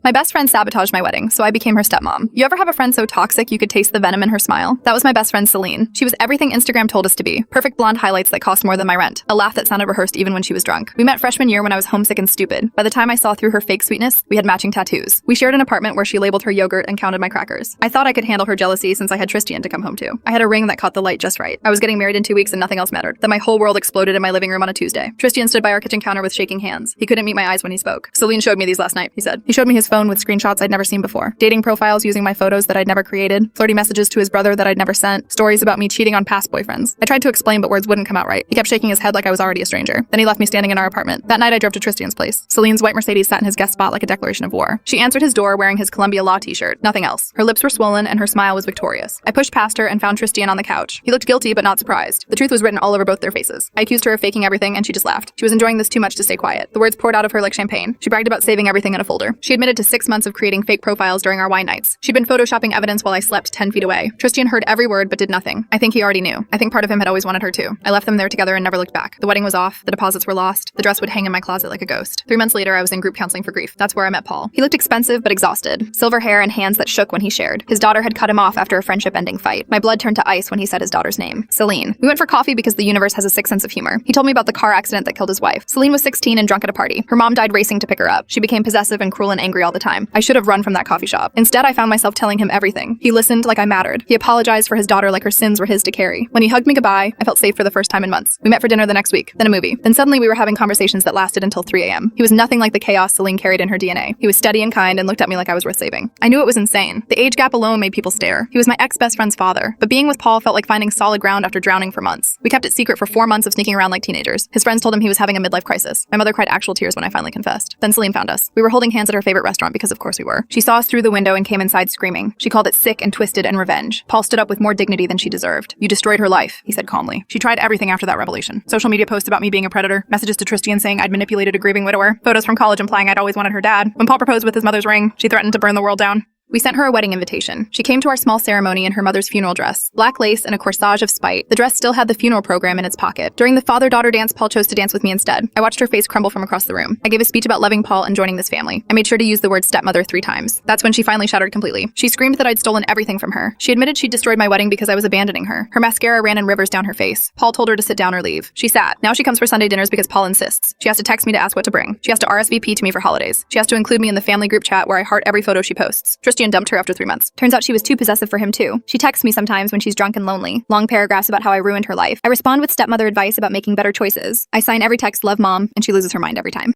My best friend sabotaged my wedding, so I became her stepmom. You ever have a friend so toxic you could taste the venom in her smile? That was my best friend Celine. She was everything Instagram told us to be. Perfect blonde highlights that cost more than my rent. A laugh that sounded rehearsed even when she was drunk. We met freshman year when I was homesick and stupid. By the time I saw through her fake sweetness, we had matching tattoos. We shared an apartment where she labeled her yogurt and counted my crackers. I thought I could handle her jealousy since I had Tristan to come home to. I had a ring that caught the light just right. I was getting married in 2 weeks and nothing else mattered. Then my whole world exploded in my living room on a Tuesday. Tristan stood by our kitchen counter with shaking hands. He couldn't meet my eyes when he spoke. Celine showed me these last night, he said. He showed me his phone with screenshots I'd never seen before. Dating profiles using my photos that I'd never created. Flirty messages to his brother that I'd never sent. Stories about me cheating on past boyfriends. I tried to explain, but words wouldn't come out right. He kept shaking his head like I was already a stranger. Then he left me standing in our apartment. That night I drove to Tristan's place. Celine's white Mercedes sat in his guest spot like a declaration of war. She answered his door wearing his Columbia Law t-shirt. Nothing else. Her lips were swollen and her smile was victorious. I pushed past her and found Tristan on the couch. He looked guilty but not surprised. The truth was written all over both their faces. I accused her of faking everything and she just laughed. She was enjoying this too much to stay quiet. The words poured out of her like champagne. She bragged about saving everything in a folder. She admitted to 6 months of creating fake profiles during our wine nights. She'd been photoshopping evidence while I slept 10 feet away. Tristan heard every word but did nothing. I think he already knew. I think part of him had always wanted her too. I left them there together and never looked back. The wedding was off. The deposits were lost. The dress would hang in my closet like a ghost. 3 months later, I was in group counseling for grief. That's where I met Paul. He looked expensive but exhausted. Silver hair and hands that shook when he shared. His daughter had cut him off after a friendship-ending fight. My blood turned to ice when he said his daughter's name. Celine. We went for coffee because the universe has a sick sense of humor. He told me about the car accident that killed his wife. Celine was 16 and drunk at a party. Her mom died racing to pick her up. She became possessive and cruel and angry all the time. I should have run from that coffee shop. Instead, I found myself telling him everything. He listened like I mattered. He apologized for his daughter like her sins were his to carry. When he hugged me goodbye, I felt safe for the first time in months. We met for dinner the next week, then a movie. Then suddenly we were having conversations that lasted until 3 a.m. He was nothing like the chaos Celine carried in her DNA. He was steady and kind and looked at me like I was worth saving. I knew it was insane. The age gap alone made people stare. He was my ex-best friend's father, but being with Paul felt like finding solid ground after drowning for months. We kept it secret for 4 months of sneaking around like teenagers. His friends told him he was having a midlife crisis. My mother cried actual tears when I finally confessed. Then Celine found us. We were holding hands at her favorite restaurant because of course we were. She saw us through the window and came inside screaming. She called it sick and twisted and revenge. Paul stood up with more dignity than she deserved. You destroyed her life, he said calmly. She tried everything after that revelation. Social media posts about me being a predator, messages to Tristan saying I'd manipulated a grieving widower, photos from college implying I'd always wanted her dad. When Paul proposed with his mother's ring, she threatened to burn the world down. We sent her a wedding invitation. She came to our small ceremony in her mother's funeral dress, black lace and a corsage of spite. The dress still had the funeral program in its pocket. During the father-daughter dance, Paul chose to dance with me instead. I watched her face crumble from across the room. I gave a speech about loving Paul and joining this family. I made sure to use the word stepmother 3 times. That's when she finally shattered completely. She screamed that I'd stolen everything from her. She admitted she'd destroyed my wedding because I was abandoning her. Her mascara ran in rivers down her face. Paul told her to sit down or leave. She sat. Now she comes for Sunday dinners because Paul insists. She has to text me to ask what to bring. She has to RSVP to me for holidays. She has to include me in the family group chat where I heart every photo she posts. Tristan dumped her after 3 months. Turns out she was too possessive for him too. She texts me sometimes when she's drunk and lonely. Long paragraphs about how I ruined her life. I respond with stepmother advice about making better choices. I sign every text, love mom, and she loses her mind every time.